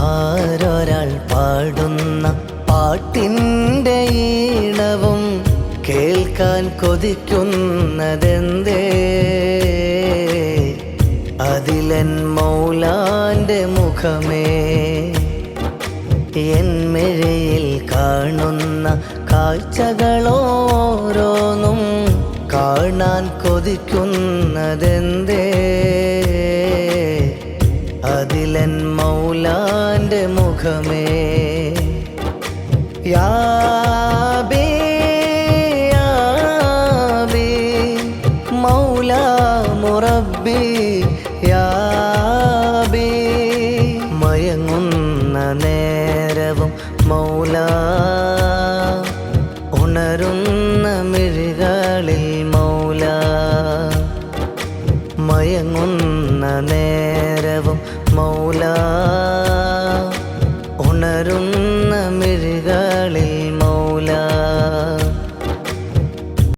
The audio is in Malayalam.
ആരൊരാൾ പാടുന്ന പാട്ടിൻ്റെ ഈണവും കേൾക്കാൻ കൊതിക്കുന്നതെന്തേ? അതിലൻ മൗലാന്റെ മുഖമേ, എൻ മിഴിയിൽ കാണുന്ന കാഴ്ചകളോരോന്നും കാണാൻ കൊതിക്കുന്നതെന്തേ? അതിലൻ മൗലാന്റെ മുഖമേ. യാ ബി യാ ബി മൗലാ മുറബ്ബി യാ ബി. മയങ്ങുന്ന നേരവും മൗലാ, ഉണരുന്ന മിഴികളിൽ മൗലാ. മയങ്ങുന്ന നേരവും മൗലാ,